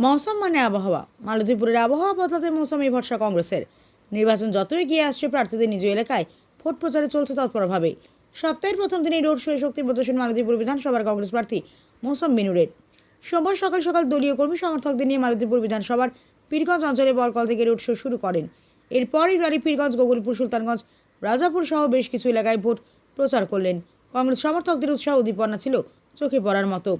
মৌসুম মানে আবহাওয়া। মালতীপুরের আবহাওয়া বদলাতে মৌসুমী ভরসা কংগ্রেসের। নির্বাচন যতই এগিয়ে আসছে, প্রার্থীদের নিজ এলাকায় ভোট প্রচারে চলছে তৎপরভাবে। সপ্তাহের প্রথম দিনেই রোড শোয়ে শক্তি প্রদর্শন মালতীপুর বিধানসভার কংগ্রেস প্রার্থী মৌসুম বিনুরের। সোমবার সকাল সকাল দলীয় কর্মী সমর্থকদের নিয়ে মালতীপুর বিধানসভার পীরগঞ্জ অঞ্চলে বরকল থেকে রোড শো শুরু করেন। এরপরই বাড়ি পীরগঞ্জ, গোকুলপুর, সুলতানগঞ্জ, রাজাপুর সহ বেশ কিছু এলাকায় ভোট প্রচার করলেন। কংগ্রেস সমর্থকদের উৎসাহ উদ্দীপনা ছিল চোখে পড়ার মতো।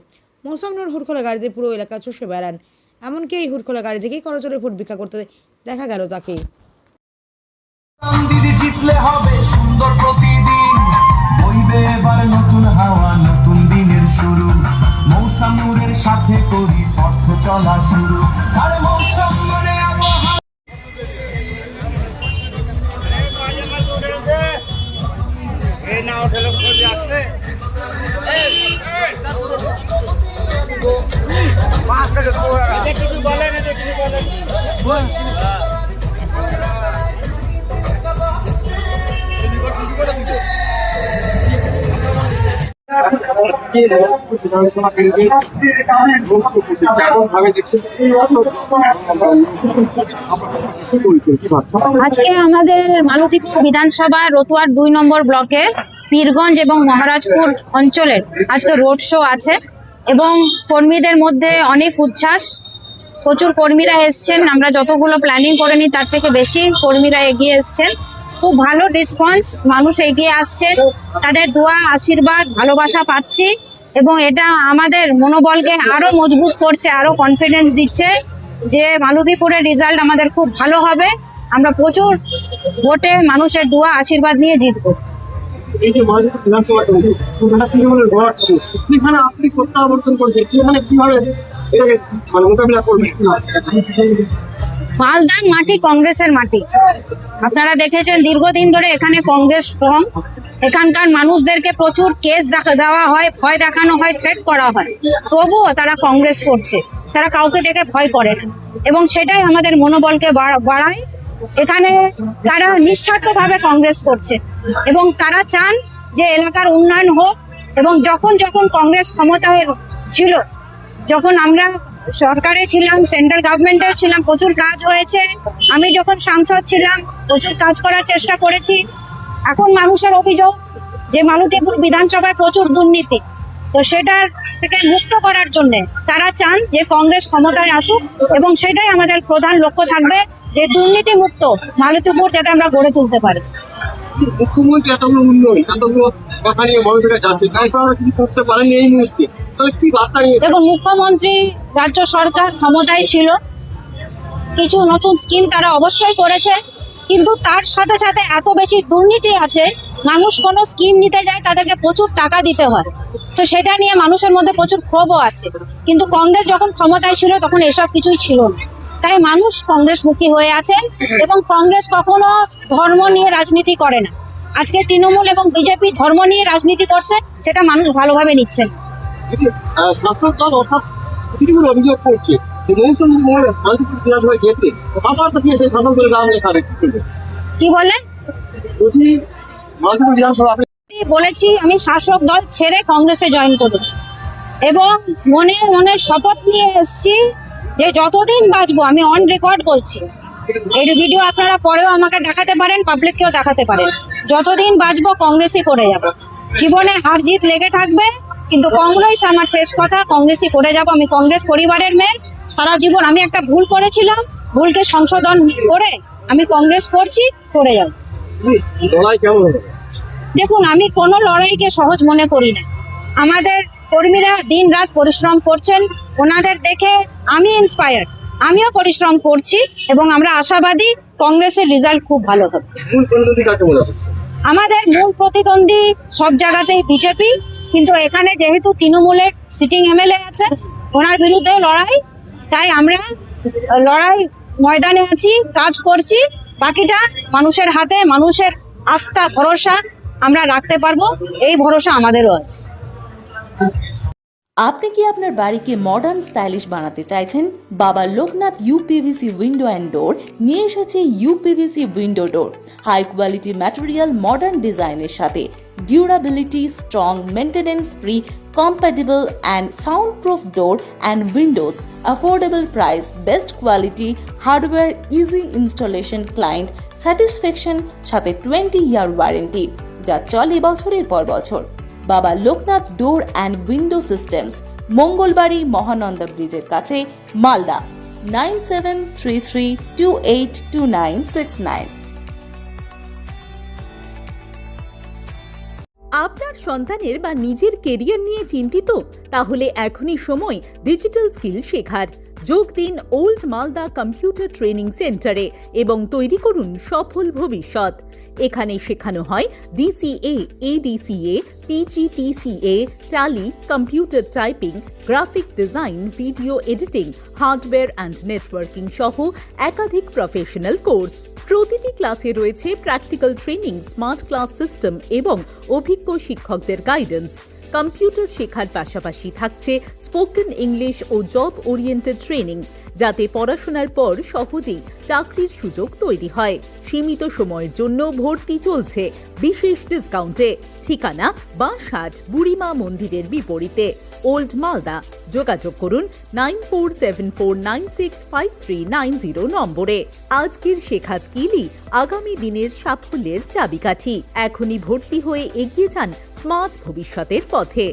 মৌসুম নূর হুড়খোলা গাড়িতে পুরো এলাকা চষে বেড়ান। এমনকি এই হুড়খোলা গাড়ি থেকেই করজোড়ে ভোট ভিক্ষা করতে দেখা গেল তাকে। দিদি জিতলে হবে সুন্দর প্রতিদিন, বইবে এবার নতুন হাওয়া, নতুন দিনের শুরু। মৌসুম নূরের সাথে করি পথ চলা শুরু। আরে মৌসুম মানে আবহাওয়া। আজকে আমাদের মালতীপুর বিধানসভা রতুয়ার 2 নম্বর ব্লকের পীরগঞ্জ এবং মহারাজপুর অঞ্চলের আজকে রোড শো আছে এবং কর্মীদের মধ্যে অনেক উচ্ছ্বাস। প্রচুর কর্মীরা এসছেন, আমরা যতগুলো প্ল্যানিং করে নিই তার থেকে বেশি কর্মীরা এগিয়ে এসছেন। খুব ভালো রেসপন্স, মানুষ এগিয়ে আসছেন, তাদের দোয়া, আশীর্বাদ, ভালোবাসা পাচ্ছি এবং এটা আমাদের মনোবলকে আরো মজবুত করছে, আরো কনফিডেন্স দিচ্ছে যে মালতীপুরের রেজাল্ট আমাদের খুব ভালো হবে। আমরা প্রচুর ভোটে মানুষের দোয়া, আশীর্বাদ নিয়ে জিতবো। এই যে মালদা বিধানসভা তৃণমূলের গড়, সেখানে আপনি প্রত্যাবর্তন করছেন, সেখানে কিভাবে এটাকে মোকাবিলা করবেন? মালদার মাটি কংগ্রেসের মাটি। আপনারা দেখেছেন দীর্ঘদিন ধরে এখানে কংগ্রেস স্ট্রং। এখানকার মানুষদেরকে প্রচুর কেস দেওয়া হয়, ভয় দেখানো হয়, থ্রেট করা হয়, তবুও তারা কংগ্রেস করছে। তারা কাউকে দেখে ভয় করে না এবং সেটাই আমাদের মনোবলকে বাড়ায়। এখানে তারা নিঃস্বার্থভাবে কংগ্রেস করছে এবং তারা চান যে এলাকার উন্নয়ন হোক। এবং যখন যখন কংগ্রেস ক্ষমতায় ছিল, যখন আমরা সরকারে ছিলাম, সেন্ট্রাল গভর্নমেন্টেও ছিলাম, প্রচুর কাজ হয়েছে। আমি যখন সাংসদ ছিলাম প্রচুর কাজ করার চেষ্টা করেছি। এখন মানুষের অভিযোগ যে মালতীপুর বিধানসভায় প্রচুর দুর্নীতি, তো সেটার থেকে মুক্ত করার জন্য তারা চান যে কংগ্রেস ক্ষমতায় আসুক এবং সেটাই আমাদের প্রধান লক্ষ্য থাকবে যে দুর্নীতি মুক্ত মালতীপুর যাতে আমরা গড়ে তুলতে পারি। মুখ্যমন্ত্রী এতগুলো উন্নয়ন, এতগুলো কথা নিয়ে মানুষের কাছে যাচ্ছে, তারপর কিছু করতে পারেনি এই মুহূর্তে, তাহলে কি বার্তা নিয়ে? দেখুন, মুখ্যমন্ত্রী, রাজ্য সরকার ক্ষমতায় ছিল, কিছু নতুন স্কিম তারা অবশ্যই করেছে, কিন্তু তার সাথে সাথে এত বেশি দুর্নীতি আছে, মানুষ কোনো স্কিম নিতে যায় তাদেরকে প্রচুর টাকা দিতে হয়। তো সেটা নিয়ে মানুষের মধ্যে প্রচুর ক্ষোভও আছে। কিন্তু কংগ্রেস যখন ক্ষমতায় ছিল তখন এসব কিছুই ছিল না, তাই মানুষ কংগ্রেসমুখী হয়ে আছেন এবং কংগ্রেস কখনো ধর্ম নিয়ে রাজনীতি করে না। আজকে তৃণমূল এবং বিজেপি ধর্ম নিয়ে রাজনীতি করছে, সেটা মানুষ ভালোভাবে নিচ্ছেন। শাসক দল অর্থাৎ প্রতিগুলো অভিযোগ করছে যে মৌসুম যদি মালতীপুর বিধানসভায় যেতে, আবার তো সেই শাসক দলের নাম লেখা হবে। কি বললেন? যদি মালতীপুর বিধানসভা বলেছি আমি শাসক দল ছেড়ে কংগ্রেসে জয়েন করেছি এবং মনে মনে শপথ নিয়ে এসেছি যে যতদিন বাঁচবো, আমি অন রেকর্ড বলছি, এই ভিডিও আপনারা পরেও আমাকে দেখাতে পারেন, পাবলিককেও দেখাতে পারেন, যতদিন বাঁচবো কংগ্রেসই করে যাব। জীবনে হার জিত লেগে থাকবে, কিন্তু কংগ্রেস আমার শেষ কথা, কংগ্রেসই করে যাব। আমি কংগ্রেস পরিবারের মেয়ে, সারা জীবন আমি একটা ভুল করেছিলাম, ভুলকে সংশোধন করে আমি কংগ্রেস করছি, করে যাব। লড়াই কেমন হবে? দেখুন, আমি কোনো লড়াইকে সহজ মনে করি না। আমাদের কর্মীরা দিন রাত পরিশ্রম করছেন, ওনাদের দেখে আমি ইন্সপায়ার্ড, আমিও পরিশ্রম করছি এবং আমরা আশাবাদী কংগ্রেসের রেজাল্ট খুব ভালো হবে। মূল প্রতিদ্বন্দ্বী কাকে বলা হচ্ছে? আমাদের মূল প্রতিদ্বন্দ্বী সব জায়গাতেই বিজেপি, কিন্তু এখানে যেহেতু তৃণমূলের সিটিং এমএলএ আছে, ওনার বিরুদ্ধে লড়াই, তাই আমরা লড়াই ময়দানে আছি, কাজ করছি। বাকিটা মানুষের হাতে, মানুষের আস্থা, ভরসা আমরা রাখতে পারবো, এই ভরসা আমাদেরও আছে। আপনি কি আপনার বাড়িকে মডার্ন স্টাইলিশ বানাতে চাইছেন? বাবা Loknath uPVC window and door নিয়ে এসেছে ইউপিভিসি উইন্ডো ডোর, হাই কোয়ালিটি ম্যাটেরিয়াল, মডার্ন ডিজাইনের সাথে durability, strong, maintenance free, compatible and soundproof door and windows, affordable price, best quality, hardware, easy installation, client satisfaction, সাথে 20-year warranty যা চলে বছরের পর বছর। বাবা Loknath door and window systems, Mangalbari Mahananda ব্রিজের কাছে, মালদা 9733282969। আপনার সন্তানের বা নিজের কেরিয়ার নিয়ে চিন্তিত? তাহলে এখনই সময় ডিজিটাল স্কিল শেখার। যোগ দিন ওল্ড মালদা কম্পিউটার ট্রেনিং সেন্টারে এবং তৈরি করুন সফল ভবিষ্যৎ। এখানে শেখানো হয় DCA, ADCA, PGTCA, tally, computer typing, graphic design, video editing, hardware and networking সহ একাধিক প্রফেশনাল কোর্স। প্রতিটি ক্লাসে রয়েছে practical training, smart class system এবং অভিজ্ঞ শিক্ষকদের গাইডেন্স। কম্পিউটার শেখার পাশাপাশি থাকছে স্পোকেন ইংলিশ ও জব ওরিয়েন্টেড ট্রেনিং, যাতে পড়াশোনার পর সহজেই চাকরির সুযোগ তৈরি হয়। সীমিত সময়ের জন্য ভর্তি চলছে বিশেষ ডিসকাউন্টে। ঠিকানা বাঁশহাট বুড়িমা মন্দিরের বিপরীতে, ওল্ড মালদা। যোগাযোগ করুন 9474965390 নম্বরে। আজকের শেখা স্কিলই আগামী দিনের সাফল্যের চাবিকাঠি। এখনই ভর্তি হয়ে এগিয়ে যান স্মার্ট ভবিষ্যতের পথে।